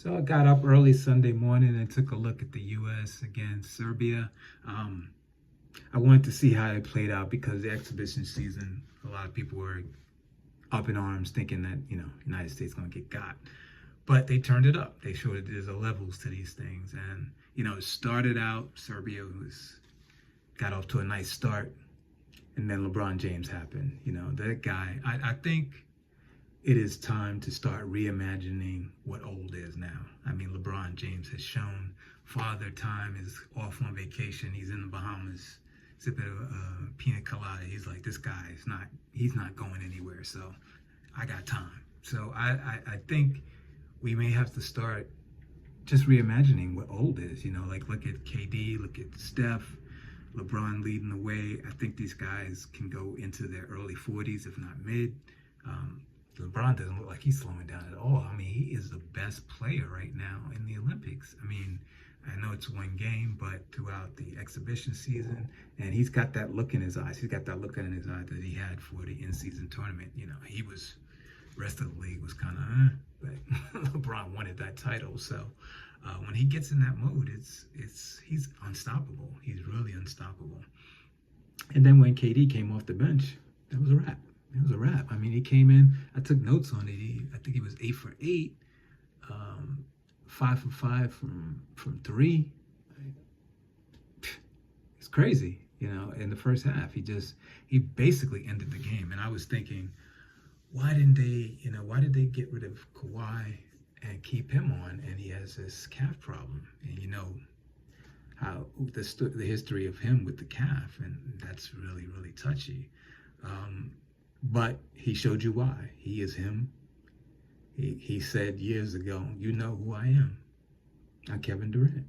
So I got up early Sunday morning and took a look at the U.S. against Serbia. I wanted to see how it played out because the exhibition season, a lot of people were up in arms thinking that, United States going to get got. But they turned it up. They showed that there's a levels to these things. And, it started out, Serbia got off to a nice start. And then LeBron James happened. That guy, I think it is time to start reimagining what old is now. I mean, LeBron James has shown Father Time is off on vacation. He's in the Bahamas sipping a pina colada. He's like, this guy he's not going anywhere. So I got time. So I think we may have to start just reimagining what old is, like look at KD, look at Steph, LeBron leading the way. I think these guys can go into their early 40s, if not mid. LeBron doesn't look like he's slowing down at all. I mean, he is the best player right now in the Olympics. I mean, I know it's one game, but throughout the exhibition season, and he's got that look in his eyes. He's got that look in his eye that he had for the in-season tournament. He was, rest of the league was kind of, but LeBron wanted that title. So when he gets in that mode, he's unstoppable. He's really unstoppable. And then when KD came off the bench, that was a wrap. It was a wrap. I mean, he came in. I took notes on it. I think he was 8 for 8, 5 for 5 from 3. It's crazy, in the first half. He basically ended the game. And I was thinking, why did they get rid of Kawhi and keep him on? And he has this calf problem. And how the history of him with the calf, and that's really, really touchy. But he showed you why. He is him. He said years ago, you know who I am. I'm Kevin Durant.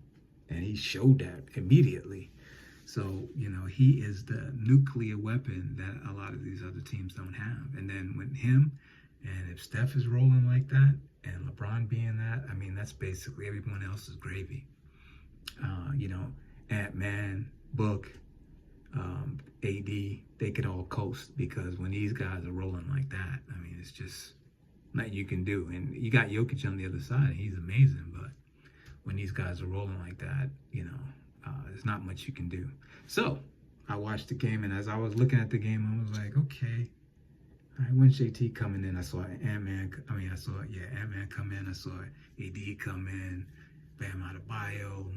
And he showed that immediately. So, he is the nuclear weapon that a lot of these other teams don't have. And then with him, and if Steph is rolling like that, and LeBron being that, I mean, that's basically everyone else's gravy. Ant-Man, Book, AD, they could all coast because when these guys are rolling like that, I mean, it's just nothing you can do. And you got Jokic on the other side, and he's amazing, but when these guys are rolling like that, there's not much you can do. So I watched the game, and as I was looking at the game, I was like, okay, all right, when's JT coming in? I saw Ant-Man come in. I saw AD come in, Bam Adebayo,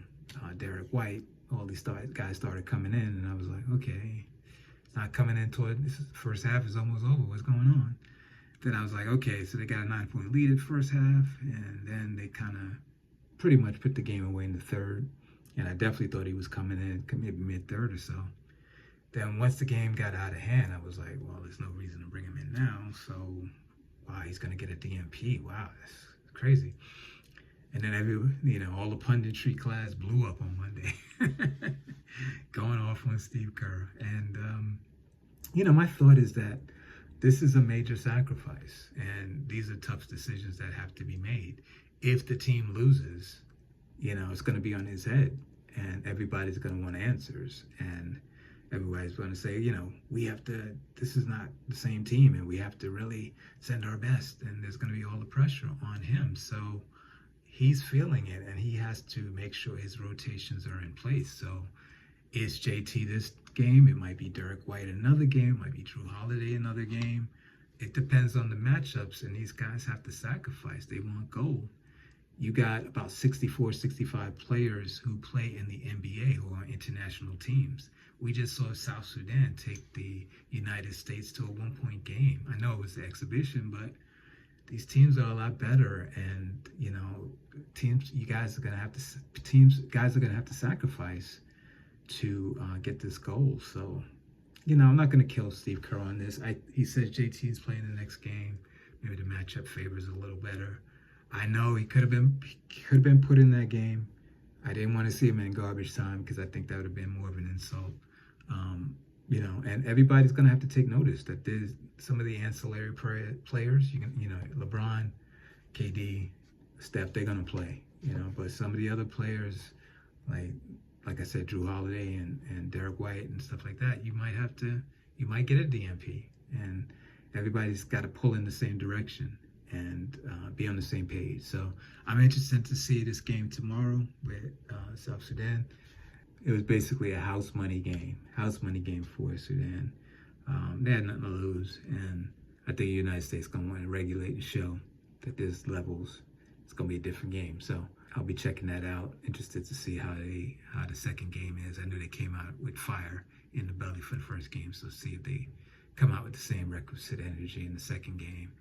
Derek White. All these guys started coming in, and I was like, okay, it's not coming in toward this. First half is almost over. What's going on? Then I was like, okay, so they got a 9-point lead at first half, and then they kind of pretty much put the game away in the third. And I definitely thought he was coming in maybe mid-third or so. Then once the game got out of hand, I was like, well, there's no reason to bring him in now. So, wow, he's going to get a DNP. Wow, that's crazy. And then all the punditry class blew up on Monday, going off on Steve Kerr. And, my thought is that this is a major sacrifice, and these are tough decisions that have to be made. If the team loses, it's going to be on his head, and everybody's going to want answers, and everybody's going to say, this is not the same team, and we have to really send our best, and there's going to be all the pressure on him. So he's feeling it, and he has to make sure his rotations are in place. So is JT this game? It might be Derek White another game. It might be Drew Holiday another game. It depends on the matchups, and these guys have to sacrifice. They want gold. You got about 64, 65 players who play in the NBA who are on international teams. We just saw South Sudan take the United States to a 1-point game. I know it was the exhibition, but these teams are a lot better, and guys are gonna have to sacrifice to get this goal. So, I'm not gonna kill Steve Kerr on this. He says JT's playing the next game. Maybe the matchup favors a little better. I know he could have been put in that game. I didn't want to see him in garbage time because I think that would have been more of an insult. And everybody's going to have to take notice that there's some of the ancillary players, LeBron, KD, Steph, they're going to play, but some of the other players, like I said, Drew Holiday and Derek White and stuff like that, you might get a DNP, and everybody's got to pull in the same direction. and be on the same page. So I'm interested to see this game tomorrow with South Sudan. It was basically a house money game for Sudan. They had nothing to lose, and I think the United States is going to want to regulate and show that there's levels. It's going to be a different game. So I'll be checking that out. Interested to see how the second game is. I knew they came out with fire in the belly for the first game, so see if they come out with the same requisite energy in the second game.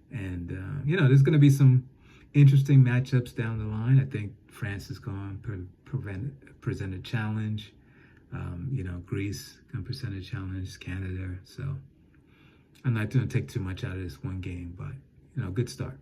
And there's going to be some interesting matchups down the line. I think France is going to present a challenge. Greece can present a challenge. Canada. So I'm not going to take too much out of this one game, but good start.